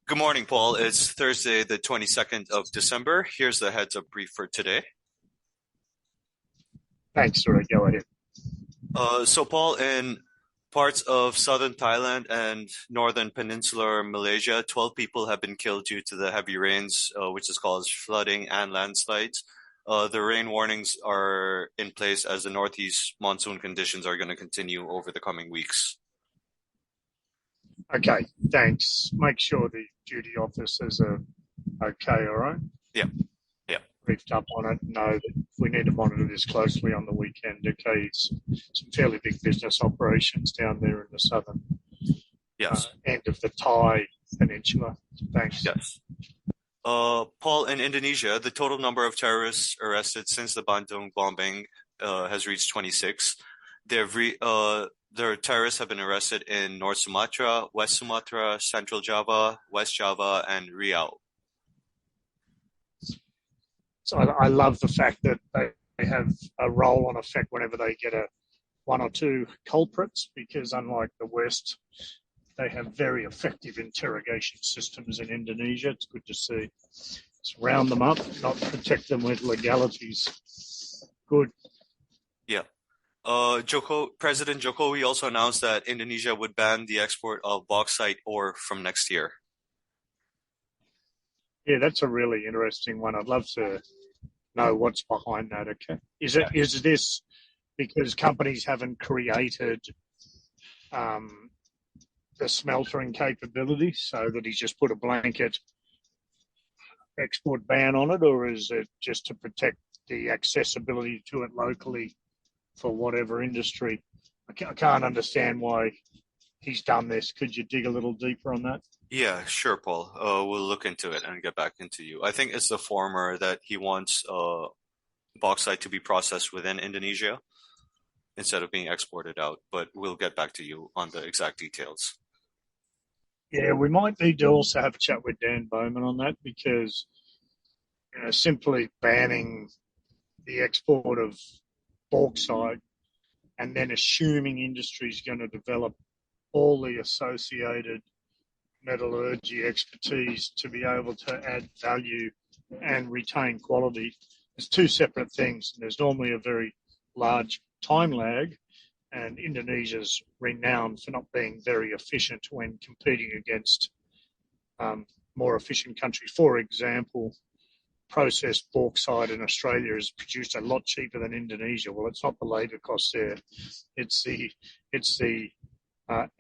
Good morning, Paul. It's Thursday, the 22nd of December. Here's the heads up brief for today. Thanks, Uday. Go ahead. Paul, in parts of southern Thailand and northern peninsular Malaysia, 12 people have been killed due to the heavy rains, which has caused flooding and landslides. The rain warnings are in place as the northeast monsoon conditions are going to continue over the coming weeks. Okay, thanks. Make sure the duty officers are okay, all right? Yeah, yeah. Briefed up on it. Know that we need to monitor this closely on the weekend. Okay, some fairly big business operations down there in the southern Yes. end of the Thai peninsula. Thanks. Yes. Paul, in Indonesia, the total number of terrorists arrested since the Bandung bombing has reached 26. Their terrorists have been arrested in North Sumatra, West Sumatra, Central Java, West Java, and Riau. So I love the fact that they have a roll-on effect whenever they get one or two culprits, because unlike the West, they have very effective interrogation systems in Indonesia. It's good to see. Just round them up, not protect them with legalities. Good. Yeah. President Jokowi also announced that Indonesia would ban the export of bauxite ore from next year. Yeah, that's a really interesting one. I'd love to know what's behind that. Okay, is this because companies haven't created the smeltering capability, so that he's just put a blanket export ban on it, or is it just to protect the accessibility to it locally for whatever industry? I can't understand why he's done this. Could you dig a little deeper on that? Yeah, sure, Paul. We'll look into it and get back into you. I think it's the former that he wants bauxite to be processed within Indonesia instead of being exported out, but we'll get back to you on the exact details. Yeah, we might need to also have a chat with Dan Bowman on that, because simply banning the export of bauxite and then assuming industry is going to develop all the associated metallurgy expertise to be able to add value and retain quality is two separate things. And there's normally a very large time lag, and Indonesia's renowned for not being very efficient when competing against more efficient countries. For example, processed bauxite in Australia is produced a lot cheaper than Indonesia. Well, it's not the labour costs there; it's the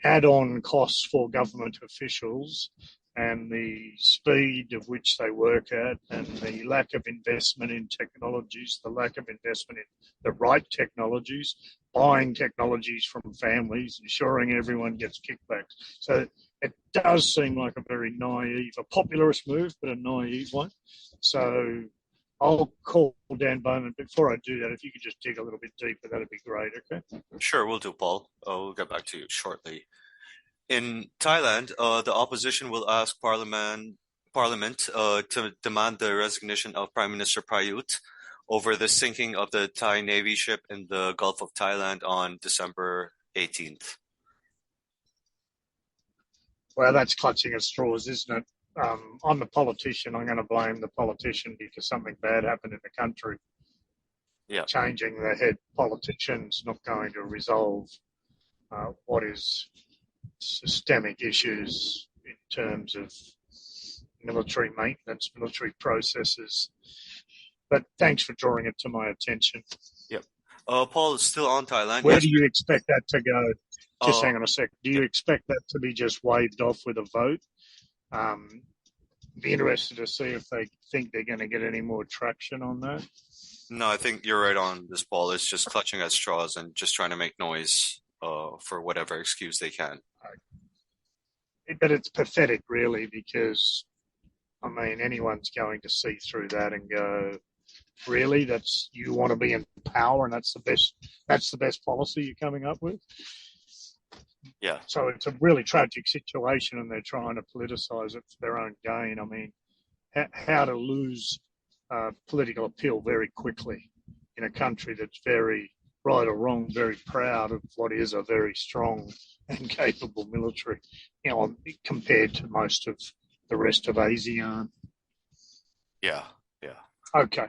add-on costs for government officials and the speed of which they work at, and the lack of investment in technologies, the lack of investment in the right technologies, buying technologies from families, ensuring everyone gets kickbacks. So it does seem like a very naive, a popularist move, but a naive one. So I'll call Dan Bowman. Before I do that, if you could just dig a little bit deeper, that'd be great, okay? Sure, we'll do, Paul. We'll get back to you shortly. In Thailand, the opposition will ask Parliament to demand the resignation of Prime Minister Prayut over the sinking of the Thai Navy ship in the Gulf of Thailand on December 18th. Well, that's clutching at straws, isn't it? I'm the politician. I'm going to blame the politician because something bad happened in the country. Yeah. Changing the head politician's not going to resolve what is systemic issues in terms of military maintenance, military processes. But thanks for drawing it to my attention. Yep. Paul is still on Thailand. Where do you expect that to go? Just hang on a sec. Do you yeah. expect that to be just waved off with a vote? Be interested to see if they think they're going to get any more traction on that. No, I think you're right on this, Paul. It's just clutching at straws and just trying to make noise for whatever excuse they can. But it's pathetic, really, because, I mean, anyone's going to see through that and go, really, that's, you want to be in power and that's the best policy you're coming up with? Yeah. So it's a really tragic situation, and they're trying to politicize it for their own gain. I mean, how to lose political appeal very quickly in a country that's very, right or wrong, very proud of what is a very strong and capable military, compared to most of the rest of ASEAN. Yeah, yeah. Okay,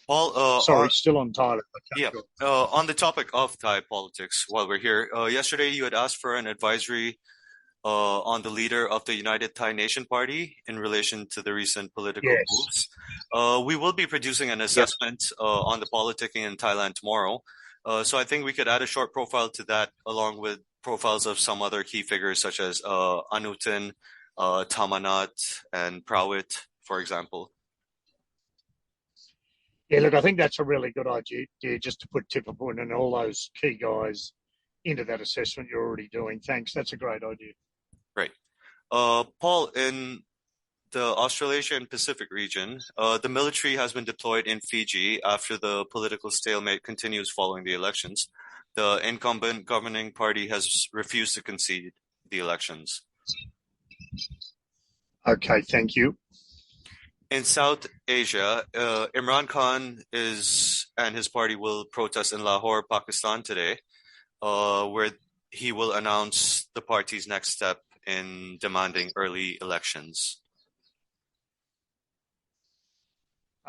Paul, sorry, still on Thailand. Okay, yeah, good. on the topic of Thai politics, while we're here, yesterday you had asked for an advisory on the leader of the United Thai Nation Party in relation to the recent political Yes. moves. We will be producing an Yep. assessment on the politicking in Thailand tomorrow. So I think we could add a short profile to that, along with profiles of some other key figures such as Anutin, Tamanat, and Prawit, for example. Yeah, look, I think that's a really good idea, just to put Tippapun and all those key guys into that assessment you're already doing. Thanks. That's a great idea. Right. Paul, in the Australasian Pacific region, the military has been deployed in Fiji after the political stalemate continues following the elections. The incumbent governing party has refused to concede the elections. Okay, thank you. In South Asia, Imran Khan is and his party will protest in Lahore, Pakistan today, where he will announce the party's next step in demanding early elections.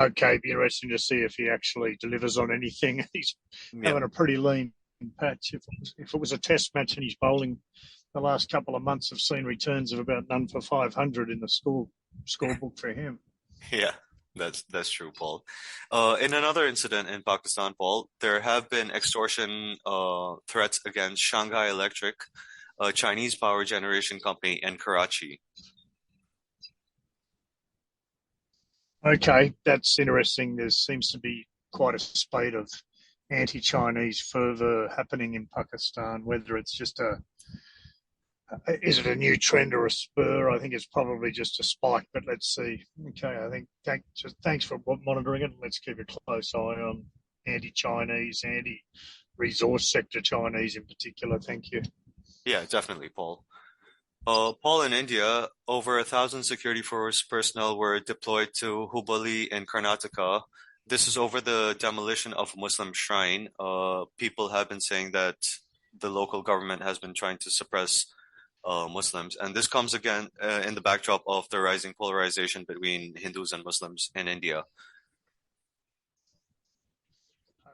Okay, be interesting to see if he actually delivers on anything. He's Yeah, having a pretty lean patch. If it was a test match and he's bowling, the last couple of months have seen returns of about none for 500 in the scorebook for him. yeah, that's true, Paul. In another incident in Pakistan, Paul, there have been extortion threats against Shanghai Electric, a Chinese power generation company in Karachi. Okay, that's interesting. There seems to be quite a spate of anti-Chinese fervour happening in Pakistan. Whether it's just is it a new trend or a spur? I think it's probably just a spike, but let's see. Okay, I think thanks for monitoring it. Let's keep a close eye on anti-Chinese, anti-resource sector Chinese in particular. Thank you. Yeah, definitely, Paul. Paul, in India, over 1,000 security force personnel were deployed to Hubballi in Karnataka. This is over the demolition of a Muslim shrine. People have been saying that the local government has been trying to suppress Muslims, and this comes again in the backdrop of the rising polarization between Hindus and Muslims in India.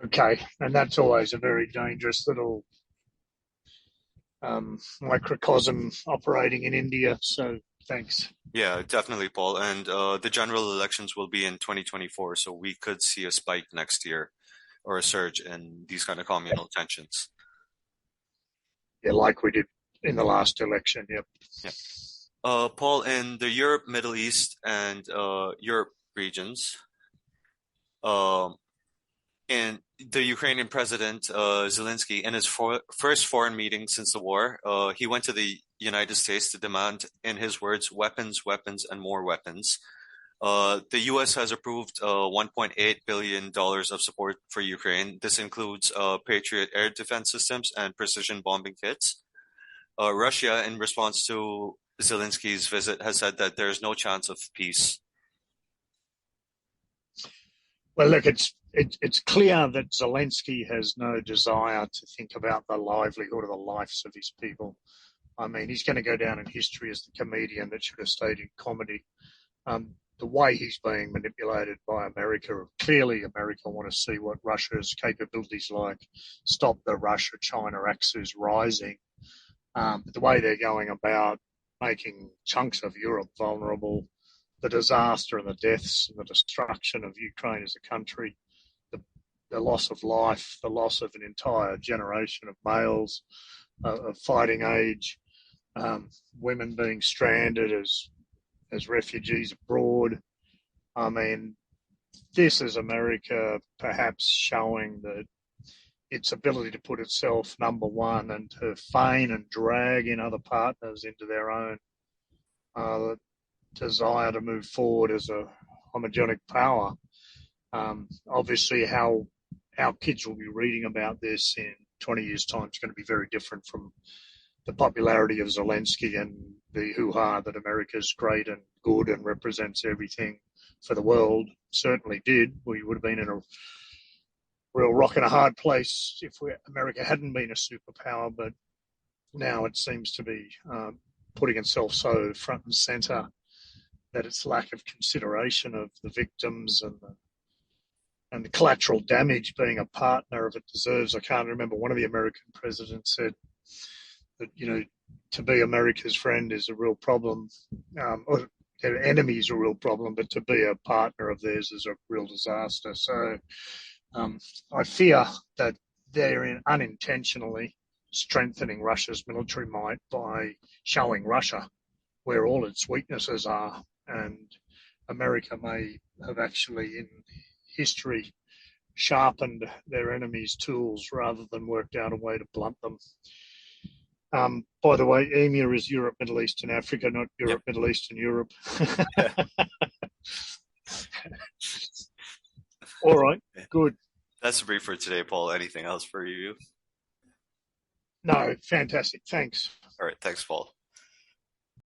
Okay, and that's always a very dangerous little microcosm operating in India. So thanks. Yeah, definitely, Paul. And the general elections will be in 2024, so we could see a spike next year or a surge in these kind of communal tensions. Yeah, like we did in the last election. Yep. Yeah. Paul, in the Europe, Middle East, and Europe regions, um, in the Ukrainian president Zelensky, in his first foreign meeting since the war, he went to the United States to demand, in his words, weapons, weapons, and more weapons. The U.S. has approved $1.8 billion of support for Ukraine. This includes Patriot air defense systems and precision bombing kits. Russia, in response to Zelensky's visit, has said that there is no chance of peace. Well, look, it's clear that Zelensky has no desire to think about the livelihood or the lives of his people. I mean, he's going to go down in history as the comedian that should have stayed in comedy. The way he's being manipulated by America, clearly America want to see what Russia's capabilities like, stop the Russia-China axis rising. But the way they're going about making chunks of Europe vulnerable, the disaster and the deaths and the destruction of Ukraine as a country, the loss of life, the loss of an entire generation of males of fighting age, women being stranded as refugees abroad. I mean, this is America perhaps showing that its ability to put itself number one and to feign and drag in other partners into their own desire to move forward as a homogenic power. Obviously, how our kids will be reading about this in 20 years' time is going to be very different from the popularity of Zelensky and the hoo-ha that America's great and good and represents everything for the world. Certainly did. We would have been in a real rock and a hard place if America hadn't been a superpower, but now it seems to be putting itself so front and centre that its lack of consideration of the victims and the collateral damage being a partner of it deserves. I can't remember, one of the American presidents said that, to be America's friend is a real problem, or their enemy is a real problem, but to be a partner of theirs is a real disaster. So I fear that they're unintentionally strengthening Russia's military might by showing Russia where all its weaknesses are. And America may have actually, in history, sharpened their enemy's tools rather than worked out a way to blunt them. By the way, EMEA is Europe, Middle East, and Africa, not Yep. Europe, Middle East, and Europe. All right, good. That's a brief for today, Paul. Anything else for you? No, fantastic. Thanks. All right. Thanks, Paul.